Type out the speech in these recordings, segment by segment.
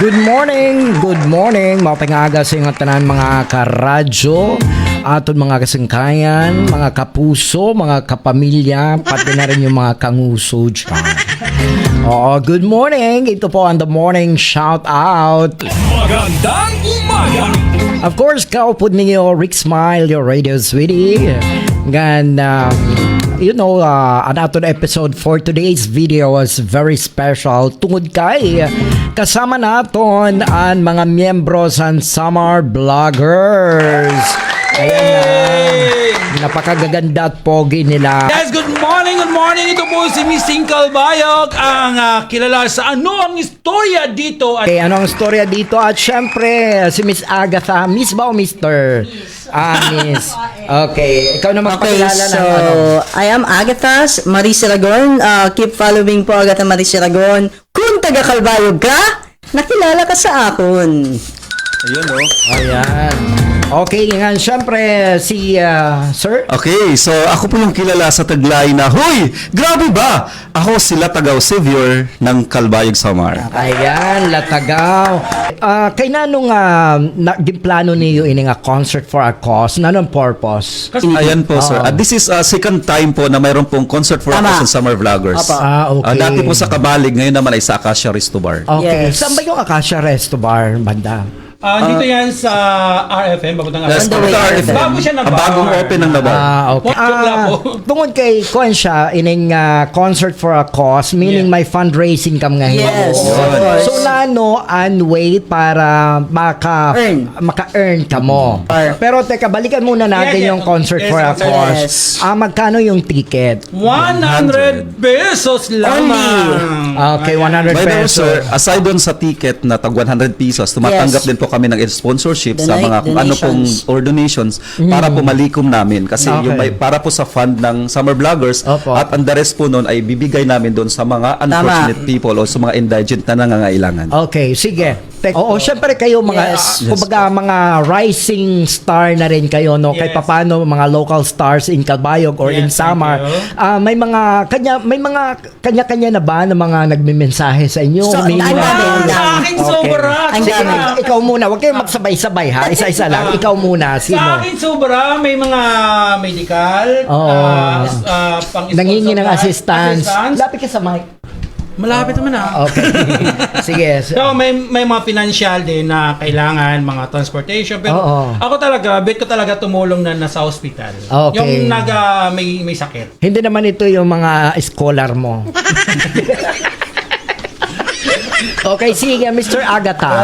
Good morning, mapingaga sa inyo tanan mga karadyo, aton mga kasangkayan, mga kapuso, mga kapamilya, pati na rin yung mga kanguso dyan. Oo, good morning. Ito po ang The Morning Shout Out. Magandang umaga! Of course, kaupod ninyo, Rick Smile, your radio sweetie. And, an aton episode for today's video was very special. Tungod kay, kasama naton ang mga miyembro sa Summer Vloggers. Ayan na, napakagaganda at pogi nila. Guys, good morning! Ito po si Miss Calbayog, ang kilala sa ano ang istorya dito. At Okay, ano ang storya dito? At syempre, si Miss Agatha. Miss ba o Mr.? Miss. Okay, ikaw na Okay, magpakilala so ng ano. I am Agatha Marie Siragon. Keep following po Agatha Marie Siragon. Kung taga Calbayog ka, nakilala ka sa akon. Ayun, oh. Ayan. Okay, nga, syempre, si Sir. Okay, so ako po yung kilala sa taglay na, Hoy! Grabe ba? Ako sila Tagaw Savior ng Calbayog Samar. Ayan, Latagaw. Kay nanong plano niyo ini nga concert for a cause? Nanong purpose? Ayan po, sir. This is second time po na mayroon pong concert for Tama. us sa Summer Vloggers. Apa. Okay. Dati po sa Kabalig, ngayon naman ay sa Acacia Resto Bar. Okay. Yes. Saan ba yung Acacia Resto Bar, banda? dito yan sa RFM, bagong Yes, On the way, RFM. Bago siya na Ang bar. bagong open ng bar. Okay. Joke lang po. Tungod kay Kuan siya, ining concert for a cause, meaning Yeah. may fundraising kam ngayon. Yes, of course. So nano and way para maka-earn ka mo. Pero teka, balikan muna natin Yeah, yeah. yung concert Yes, for a concert. cause. Yes. Magkano yung ticket? 100 pesos lamang. Okay, 100 By the way, pesos. sir, aside doon sa ticket na tag 100 pesos, tumatanggap Yes. din po kami ng sponsorship sa mga kung ano pong Donations. or donations para po malikom namin. Kasi Okay. yung para po sa fund ng Summer Vloggers Opo. at ang the rest po noon ay bibigay namin doon sa mga unfortunate people o sa mga indigent na nangangailangan. Okay, sige. Oo, syempre kayo mga Yes. kumbaga mga rising star na rin kayo no kay Yes. papaano mga local stars in Calbayog or in Yes, thank Samar. you. May mga kanya-kanya na ba na mga nagme-mensahe sa inyo? So, Humingi ang ng dami, tulong? Sa akin Okay. sobra. Ang Sige, dami. ikaw muna. Huwag kayong magsabay-sabay ha. Isa-isa lang. Ikaw muna. Sino? Sa akin sobra, may mga medical, Oo. pang-sponsor Nangingi ng na- assistance. Lapit ka sa mic. Malapit naman Okay. Sige. So, may mga financial din na kailangan, mga transportation. Pero Oo. ako talaga, bet ko talaga tumulong na nasa hospital. Okay. Yung may sakit. Hindi naman ito yung mga scholar mo. Okay, sige, Mr. Agatha.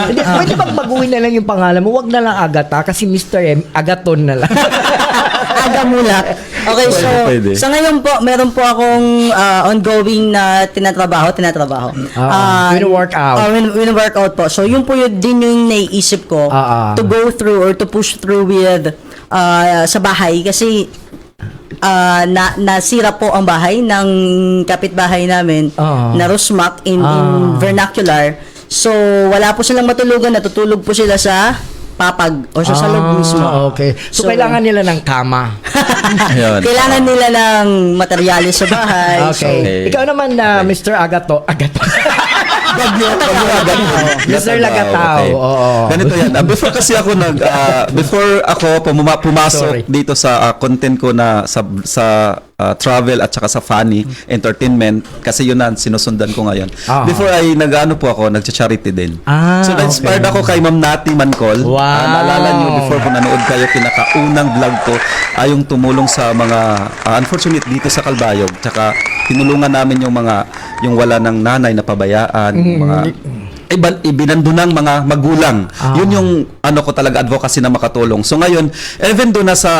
Hindi, pwede bang baguhin na lang yung pangalan mo? Huwag na lang Agatha kasi Mr. M, Agaton na lang. Aga mula. Okay, so Pwede. sa ngayon po, meron po akong ongoing na tinatrabaho. Wino-workout. Wino-workout po. So yun po yun din yung naiisip ko to go through or to push through with sa bahay kasi nasira po ang bahay ng kapitbahay namin na Rusmak in vernacular. So wala po silang matulugan, natutulog po sila sa papag o sa loob mismo. Okay. So, kailangan nila ng kama. Ayun. Kailangan nila ng materyales sa bahay. Okay. Ikaw naman na Mr. Agato. Mr. Lagatao. Okay. Oo. Ganito yan. Before kasi ako before ako pumasok Sorry. dito sa content ko na sa travel at saka sa funny entertainment kasi yun na sinusundan ko ngayon. Before ay nag-charity din. So na-inspired ako kay Ma'am Nati Mancol. Wow. Naalala niyo before po nanood kayo pinakaunang vlog ko ay yung tumulong sa mga unfortunate dito sa Calbayog. Tsaka tinulungan namin yung wala ng nanay na pabayaan, mga ibinando ng mga magulang. Yun yung ko talaga advocacy na makatulong. So ngayon, even doon na sa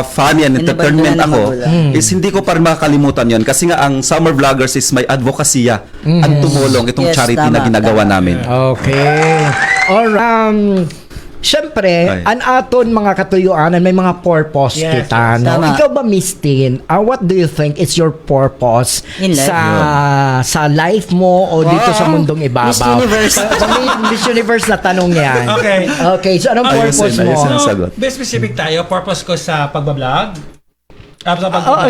funny and entertainment ako, is hindi ko pa rin makakalimutan yun. Kasi nga ang Summer Vloggers is may advocacy at tumulong itong Yes, charity na tama, ginagawa tama. namin. Okay. Alright. Siyempre, Ay. ang aton mga katuyuan may mga purpose Yes, kita. yes. No? Tama. Ikaw ba, Miss Tin, what do you think is your purpose In life? sa life mo o dito sa mundong ibabaw? Miss Universe. Miss Universe na tanong yan. Okay. Okay, so anong purpose Ayusin, mo? ayusin. Sagot. Be specific tayo. Purpose ko sa pagbablog.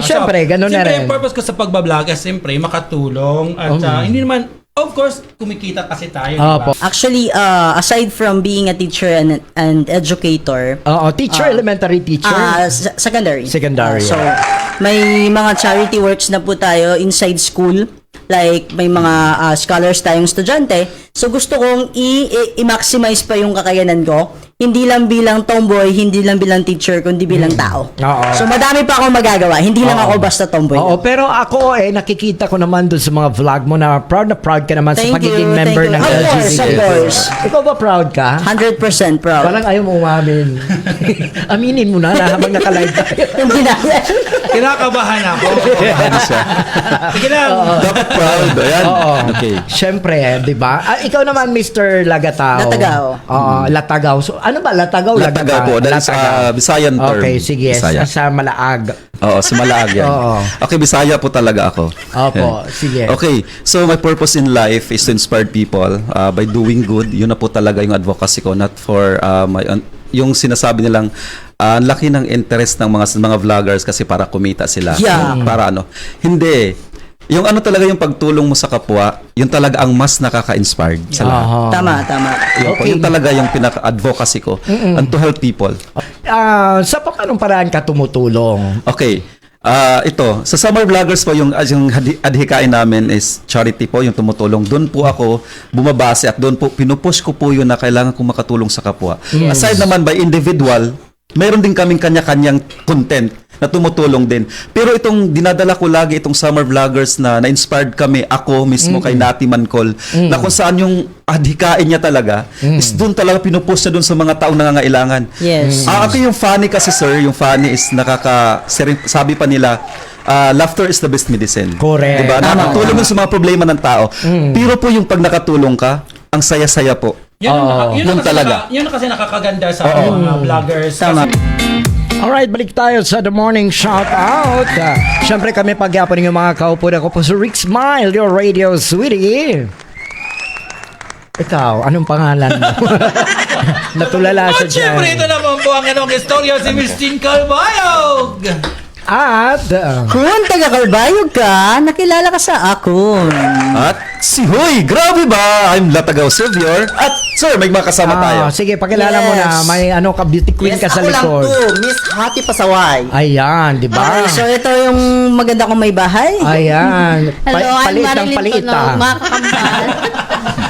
syempre, ganun na Siyempre, rin. yung purpose ko sa pagbablog is siyempre makatulong at hindi naman Of course, kumikita kasi tayo, Opo. diba? Actually, aside from being a teacher and educator, Teacher, elementary teacher. secondary. Secondary, So, may mga charity works na po tayo inside school. Like, may mga scholars tayong estudyante. So, gusto kong i-maximize pa yung kakayanan ko. Hindi lang bilang tomboy, hindi lang bilang teacher, kundi bilang tao. Oo. So, madami pa akong magagawa. Hindi lang ako basta tomboy. Oo, pero ako nakikita ko naman doon sa mga vlog mo na proud ka naman sa Thank pagiging you, member thank ng you. Of course, LGBT. of course. Ikaw ba proud ka? 100% proud. Parang ayaw mo umamin. Aminin mo na habang naka-live tayo. Hindi na. Kinakabahan ako. Ano siya? Sige lang. Dapat proud. Ayan. Oo. Okay. Siyempre, di ba? Ikaw naman, Mr. Lagatao. Latagaw. Oo, Latagaw. So, ano ba? Latagaw? Latagaw po. Dahil sa Visayan term. Okay, sige. Bisaya. Sa Malaag. Oo, sa Malaag yan. Oo. Okay, Bisaya po talaga ako. Opo, Yan. sige. Okay, so my purpose in life is to inspire people by doing good. Yun na po talaga yung advocacy ko, not for yung sinasabi nilang ang laki ng interest ng mga vloggers kasi para kumita sila. Yeah. Para ano. Hindi. Yung ano talaga yung pagtulong mo sa kapwa, yun talaga ang mas nakaka-inspired sa lahat. Aha. Tama. Yun, po, yun talaga yung pinaka-advocacy ko and to help people. Sa paanong paraan ka tumutulong? Okay. Ito, sa Summer Vloggers po, yung adhikain namin is charity po, yung tumutulong. Doon po ako bumabase at doon po pinupush ko po yun na kailangan kong makatulong sa kapwa. Aside naman by individual, mayroon din kaming kanya-kanyang content na tumutulong din. Pero itong dinadala ko lagi, itong Summer Vloggers na-inspired kami, ako mismo kay Nati Mancol, na kung saan yung adhikain niya talaga, is doon talaga pinupost niya doon sa mga taong nangangailangan. Yes. Ako yung funny kasi sir, yung funny is sabi pa nila, laughter is the best medicine. Correct. Diba? Nakatulong yun sa mga problema ng tao. Pero po yung pag nakatulong ka, ang saya-saya po. Yun talaga. Yun na kasi nakakaganda sa mga vloggers. Tama. Alright, balik tayo sa The Morning Shoutout. Siyempre kami pagyapon yung mga kaupo na ko po sa Rick Smile, your radio sweetie. Ikaw, anong pangalan mo? Natulala siya At syempre, dyan. ito naman po ang anong istorya si Miss Tin Calbayog. At, Kung taga-Calbayog ka, nakilala ka sa akon. At si Huy, grabe ba? I'm Latagaw Silvior. At sir, may makasama tayo. sige, pakilala mo na. Yes. May beauty queen ka sa ako lang likod. to, Miss Hati Pasaway. Ayan, di ba? Okay, so ito yung maganda kong may bahay. Ayan. Hello, I'm Palit ng Marilyn palit, Tunog, mga kakambal.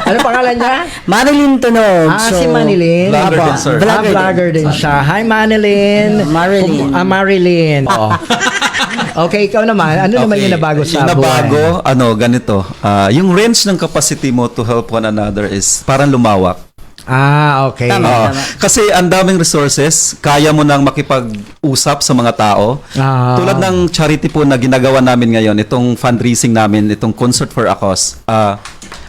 Ano pangalan niya? Marilyn Tunog. Si Manilyn. Vlogger din, sir. Vlogger din siya. Hi, Manilyn. Marilyn. Marilyn. Oo. Okay, ikaw naman. Ano naman yung nabago sa yung buhay? nabago, ganito. Yung range ng capacity mo to help one another is parang lumawak. Okay. Tama. Oo. Kasi ang daming resources, kaya mo nang makipag-usap sa mga tao. Tulad ng charity po na ginagawa namin ngayon, itong fundraising namin, itong Concert for a Cause.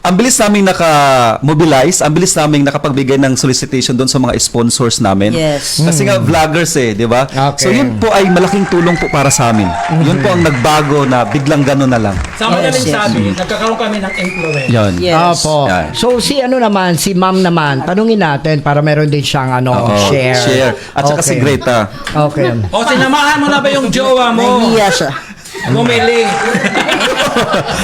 Ang bilis naming naka-mobilize, ang bilis naming nakapagbigay ng solicitation doon sa mga sponsors namin. Yes. Kasi nga vloggers di ba? Okay. So yun po ay malaking tulong po para sa amin. Yun po ang nagbago na biglang gano'n na lang. Sa madaling yes. sabi, nagkakaroon kami ng influence. Yan. Yes. Opo. Yan. So, si ma'am naman, tanungin natin para meron din siyang Oo, share. At saka si Okay. Greta. Okay. O, sinamahan mo na ba yung jowa mo? Nahiya siya. Bumili.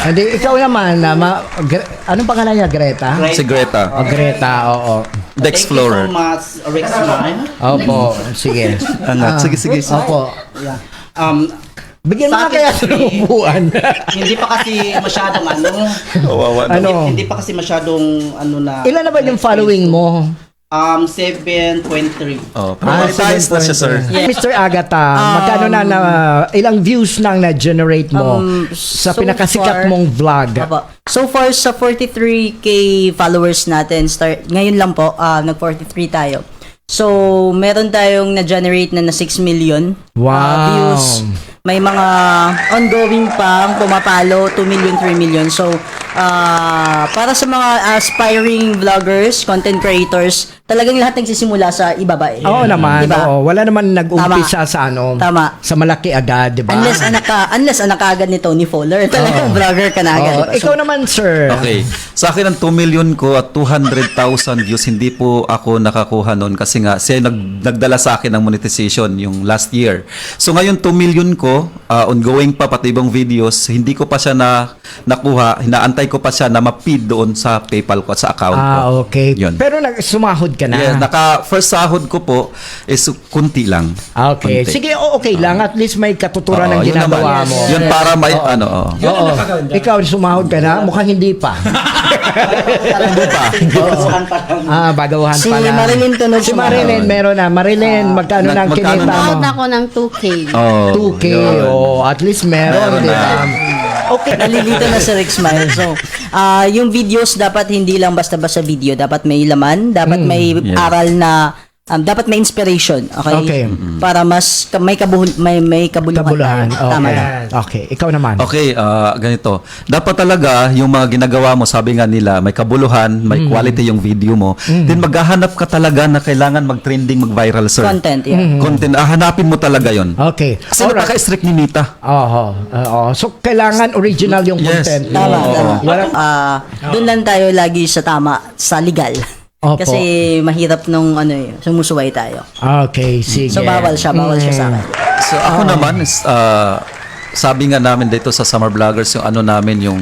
Hindi, ikaw naman, anong pangalan niya? Greta? Si Greta. Greta, oo. Dex Thank you Florer. so much, Rick Smile. Opo, sige. Angat. Sige. Opo. Yeah. Bigyan mo Sa na kaya akin ng kasi- upuan. Hindi pa kasi masyadong Kawawa na. Ano? Hindi pa kasi masyadong na. Ilan na ba yung following mo? 7.3. Prioritize na siya, sir. Yeah. Mr. Agata, magkano na ilang views nang na-generate mo sa so pinakasikat far- mong vlog? So far sa 43k followers natin, ngayon lang po, nag-43 tayo. So, meron tayong na-generate na 6 million Wow. views. May mga ongoing pa pumapalo, 2 million, 3 million. So, para sa mga aspiring vloggers, content creators, talagang lahat nagsisimula sa ibaba eh. Oo naman. Diba? Oo. Wala naman nag-umpisa sa Tama. sa malaki agad, di ba? Unless anak ka agad ni Tony Fowler, talagang vlogger ka na agad. Oo. Diba? So, Ikaw naman, sir. Okay. Sa akin ang 2 million ko at 200,000 views, hindi po ako nakakuha noon kasi nga siya nagdala sa akin ng monetization yung last year. So ngayon 2 million ko, ongoing pa pati ibang videos, hindi ko pa siya nakuha. Hinaantay tinry ko pa siya na ma-feed doon sa PayPal ko at sa account ko. Okay. Yun. Pero sumahod ka na. Yes, first sahod ko po is kunti lang. Okay. Kunti. Sige, okay lang. At least may katuturan ng Oo, yun ginagawa naman. mo. Yun para may ano. Yun ang Oo. napakaganda. Ikaw, sumahod ka na? Mukhang hindi pa. Baguhan pa lang. Bagawahan Si pa lang. Marilyn tunod Si sumahod. Marilyn, meron na. Marilyn, magkano ng magkano kinita na? mo? Sahod ako ng 2K. Oh, 2K. yun. Oh, at least meron, Meron di na. ba? Okay. Nalilito na si Rick Smile. So, yung videos dapat hindi lang basta-basta video. Dapat may laman, dapat may Yes. aral na, dapat may inspiration. Okay? Okay. Para mas may kabuluhan. Kabuluhan. tayo. Tama Okay. na. Okay. Ikaw naman. Okay, ganito. Dapat talaga yung mga ginagawa mo, sabi nga nila, may kabuluhan, may quality yung video mo. Then maghahanap ka talaga na kailangan mag-trending, mag-viral, sir. Content, yeah. Content. Hanapin mo talaga yon. Okay. Kasi napaka-strict ni Nita. Oo. So, kailangan original yung Yes. content. Tama, Oo. tama. Wala- Doon lang tayo lagi sa tama, sa legal. Opo. Kasi mahirap nung sumusuway tayo. Okay, sige. So bawal siya sa akin. So ako naman, is, sabi nga namin dito sa Summer Vloggers, yung ano namin, yung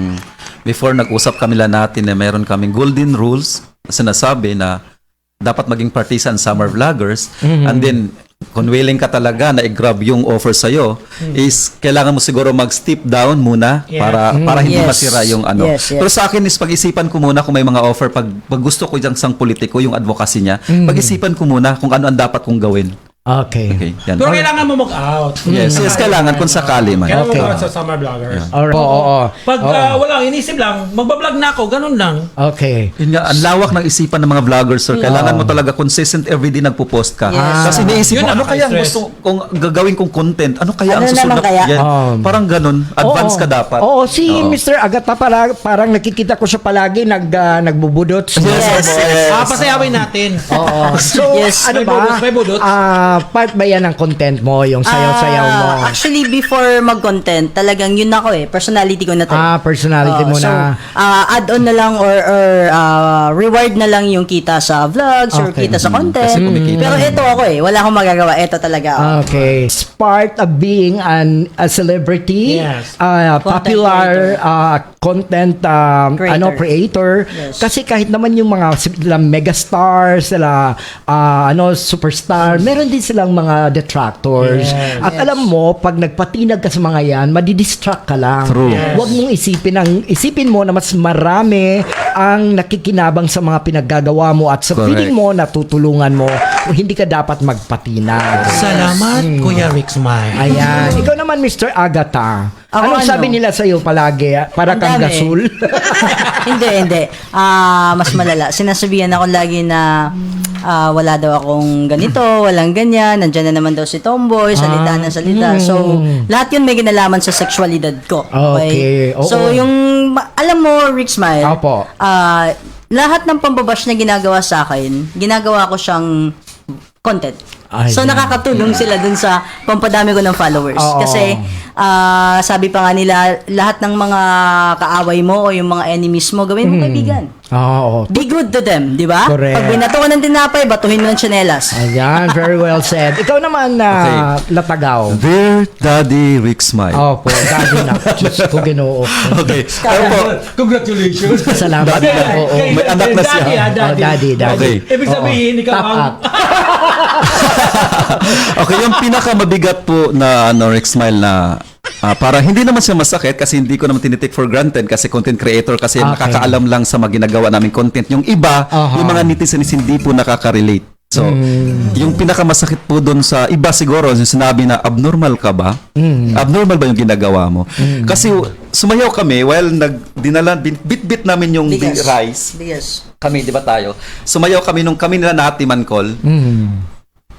before nag-usap kami lang natin na meron kaming golden rules na sinasabi na dapat maging partisan Summer Vloggers. And then, kung willing ka talaga na i-grab yung offer sa'yo, is kailangan mo siguro mag-step down muna para hindi Yes. masira yung ano. Yes, yes. Pero sa akin is pag-isipan ko muna kung may mga offer, pag gusto ko yung isang politiko, yung advocacy niya, pag-isipan ko muna kung ano ang dapat kong gawin. Okay. Okay, yan. Pero kailangan mo mag-out. Yes, kailangan kung sakali man. Kailangan Okay. mo mag-out sa Summer Vloggers. Alright. Oo. Pag wala, inisip lang, magbablog na ako, ganun lang. Okay. Yun nga, ang lawak ng isipan ng mga vloggers, sir. Kailangan mo talaga consistent everyday nagpo-post ka. Yes. Kasi iniisip Yun mo, ano ang kaya ang stress. gusto kong gagawin kong content? Ano kaya Ano ang susunod? naman kaya? Yan. Parang ganun. Advance Oo. ka dapat. Oo, si Mr. Agata parang nakikita ko siya palagi nagbubudot. Yes. Pasayawin natin. Oo. So, Yes. ano May ba? budots, may budots. Part ba yan ng content mo, yung sayaw-sayaw mo? Actually, before mag-content, talagang yun ako Personality ko na to. Personality mo So, na. add-on na lang or reward na lang yung kita sa vlogs or Okay. kita sa content. Kasi kumikita. Pero ito ako wala akong magagawa. Ito talaga ako. Okay. It's part of being a celebrity, Yes. Popular content creator. Yes. Kasi kahit naman yung mga sila megastars, sila superstar, meron din silang mga detractors. Yes. At alam mo, pag nagpatinag ka sa mga yan, madidistract ka lang. True. Yes. Huwag mong isipin mo na mas marami ang nakikinabang sa mga pinaggagawa mo at sa Correct. feeling mo natutulungan mo, hindi ka dapat magpatinag. Salamat, Kuya Rick Smile. Ayan. Ikaw naman, Mr. Agata. Ako Anong ano? sabi nila sa'yo palagi? Para Ang kang dami. gasol? hindi. Mas malala. Sinasabihan ako lagi na wala daw akong ganito, walang ganyan, nandyan na naman daw si Tomboy, salita ng salita. So, lahat yun may kinalaman sa sexualidad ko. Okay. Oo. So, alam mo, Rick Smile, Opo. lahat ng pambabash na ginagawa sa akin, ginagawa ko siyang content. So, Ayan. nakakatulong sila dun sa pampadami ko ng followers. Oo. Kasi, sabi pa nga nila, lahat ng mga kaaway mo o yung mga enemies mo, gawin mo kaibigan. Oo. Be good to them, di ba? Correct. Pag binato ka ng tinapay, batuhin mo ng tsinelas. Ayan. Very well said. Ikaw naman, Latagaw. Dear Daddy Rick Smile. Opo. Daddy na. Diyos ko, Ginoo. Okay. Ano po? Congratulations. Salamat. Oo. May anak na siya. Daddy. Okay. Ibig sabihin, ikaw Top ang... up. Okay, yung pinakamabigat po na Rick Smile na para hindi naman siya masakit kasi hindi ko naman tinitake for granted kasi content creator kasi Okay. nakakaalam lang sa mga ginagawa naming content. Yung iba, Aha. yung mga netizens hindi po nakaka-relate. So, yung pinakamasakit po doon sa iba siguro, yung sinabi na abnormal ka ba? Abnormal ba yung ginagawa mo? Kasi sumayaw kami while bit-bit namin yung rice. Bigas. Kami, di ba tayo? Sumayaw kami nung kami nila na Ate Mancol.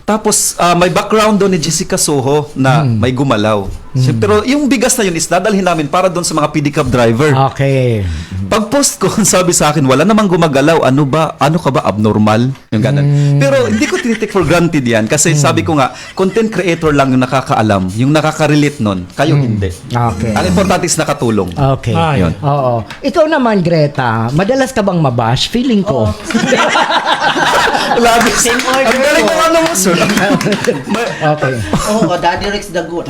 Tapos may background doon ni Jessica Soho na may gumalaw. Pero yung bigas na yun is dadalhin namin para doon sa mga pedicab driver. Okay. Pag post ko, sabi sa akin, wala namang gumagalaw. Ano ka ba? Abnormal? Yung ganun. Pero hindi ko tinitake for granted yan kasi sabi ko nga, content creator lang yung nakakaalam, yung nakaka-relate nun. Kayo hindi. Okay. Ang importante is nakatulong. Okay. Ayun. Oo. Ikaw naman, Greta, madalas ka bang mabash? Feeling ko. Labi. Ang galing mo ano mo, sir. Okay. Oo, Daddy Rex the Good.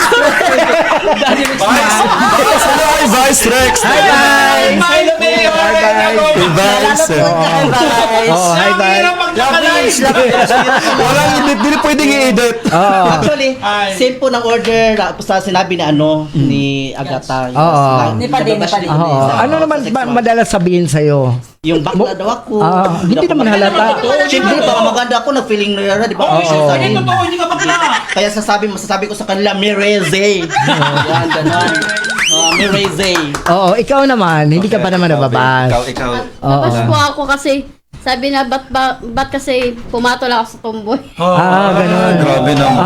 Daddy Rex Vice, Smile. hello kay Vice Rex. Hi, guys! Smile, Mayor. Kay Vice. Oo, hi, Ang bye. hirap magkakalay. Walang edit, hindi pwedeng i-edit. Actually, Ay. same po ng order sa sinabi ni ni Agata. Oo. Ni Padi, ni Padi. Oo. Ano naman madalas sabihin sa'yo? Yung bakla daw ako. Hindi naman halata. Siyempre, baka maganda ako, nag-feeling na di ba? Oo, Sabi- hindi totoo, hindi ka bakla. Kaya masasabi ko sa kanila, Mireze. Yan, gano'n. Mireze. Oo, ikaw naman, hindi ka pa naman nababas. Ikaw. Tapos po ako kasi, sabi na, ba't kasi pumatol ako sa tomboy? Ganun. Grabe naman.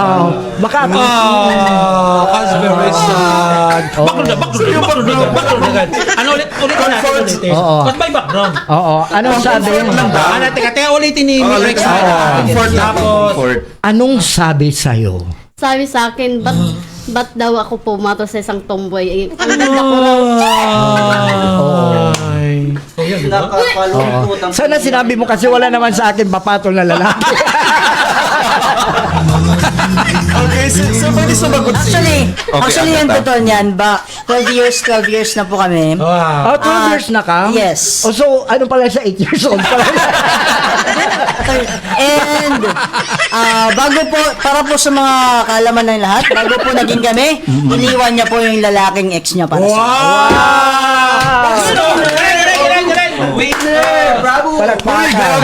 Baka That's very sad. Baklo na. Ano ulit natin. Oo. Ba't may background? Oo, anong sabi? Teka, ulitin ni Rex. Comfort lang. Tapos, Comfort. Anong sabi sa'yo? Sabi sa akin, ba't daw ako pumatol sa isang tomboy? Eh, ang ganda ko raw. Nakakalungkot ang Sana sinabi mo kasi wala naman sa akin papatol na lalaki. Okay, so pwede sumagot Actually, yung Agata. totoo niyan, 12 years na po kami. wow. 12 years na ka? Yes. O so, ano pala sa 8 years old pala? And bago po, para po sa mga kaalaman ng lahat, bago po naging kami, iniwan niya po yung lalaking ex niya para sa Winner! Bravo! Palakpakan.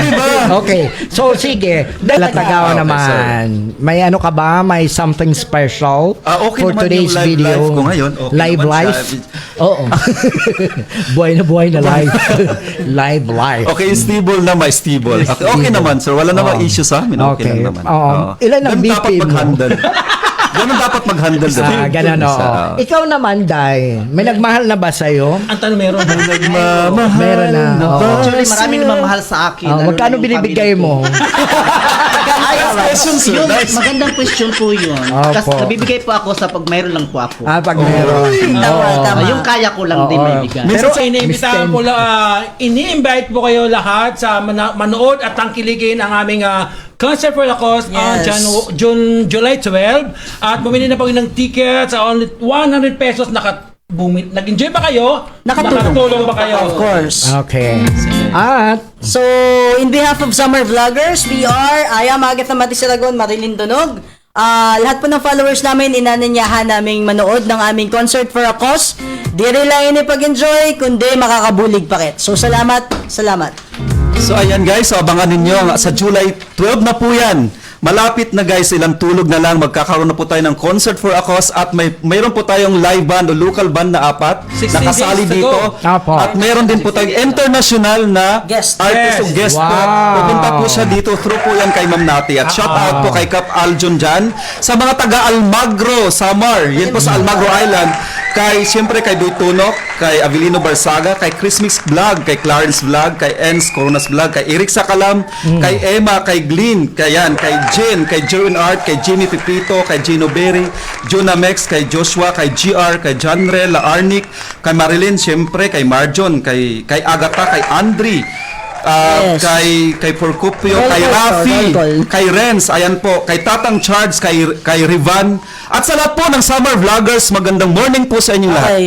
Okay. So, sige. Latagaw naman. May ano ka ba? May something special Okay for naman today's yung live video? life ko ngayon. Okay live naman life? siya. Oo. buhay na live. Live life. Okay, stable na may stable. Okay naman, sir. Wala namang issue sa amin. Okay lang naman. Oo. Ilan ang Ganun BP dapat mo? mag-handle. Ganun dapat mag-handle. Ganun, oo. Ikaw naman, Day. May nagmahal na ba sa'yo? Ang tanong meron. Meron na. Oo. Actually, maraming namamahal sa akin. Lalo Magkano na yung binibigay family ko. mo? Question, sir. Yun, Nice. magandang question po yun. Opo. Kasi nabibigay po ako sa pag mayroon lang po ako. Pag meron. Tama. Yung kaya ko lang din Oo. may bigay. Pero Pero, ini-invite po, ini-invite po kayo lahat sa manood at tangkiligin ang aming Concert for the Cause Yes. July 12 at bumili na po kayo ng tickets sa only 100 pesos. Nag-enjoy ba kayo? Nakatulong ba kayo? Of course. Okay. At, So, in behalf of Summer Vloggers, I am Agatha Matisalagon, Marilyn Donog. Lahat po ng followers namin, inananyahan naming manood ng aming Concert for a Cause. Di rin lang ini pag-enjoy, kundi makakabulig pakit. So, salamat. So ayan guys, so abangan ninyo sa July 12 na po yan. Malapit na guys, ilang tulog na lang magkakaroon na po tayo ng Concert for a Cause at mayroon po tayong live band o local band na 4 16 nakasali days to dito. go. Apo. At mayroon din po tayong international na Guest. artist o guest po. Wow. Pupunta po siya dito through po yan kay Ma'am Nati. At shout out po kay Cap Aljon dyan. Sa mga taga Almagro, Samar, yan po sa Almagro Island. Siyempre kay Boy Tunok, kay Avelino Barsaga, kay Chris Mix Vlog, kay Clarence Vlog, kay Ens Coronas Vlog, kay Eric Sakalam, kay Emma, kay Glyn, kay Jen, kay Jerwin Art, kay Jimmy Pipito, kay Gino Berry, Jonah Mex, kay Joshua, kay GR, kay Janre, Laarnik, kay Marilyn, siyempre kay Marjon, kay Agatha, kay Andri, Yes. kay Porcupio, Roll kay call, Rafi, roll call. kay Renz, ayan po, kay Tatang Charles, kay Rivan, at sa lahat po ng Summer Vloggers, magandang morning po sa inyong lahat. Okay,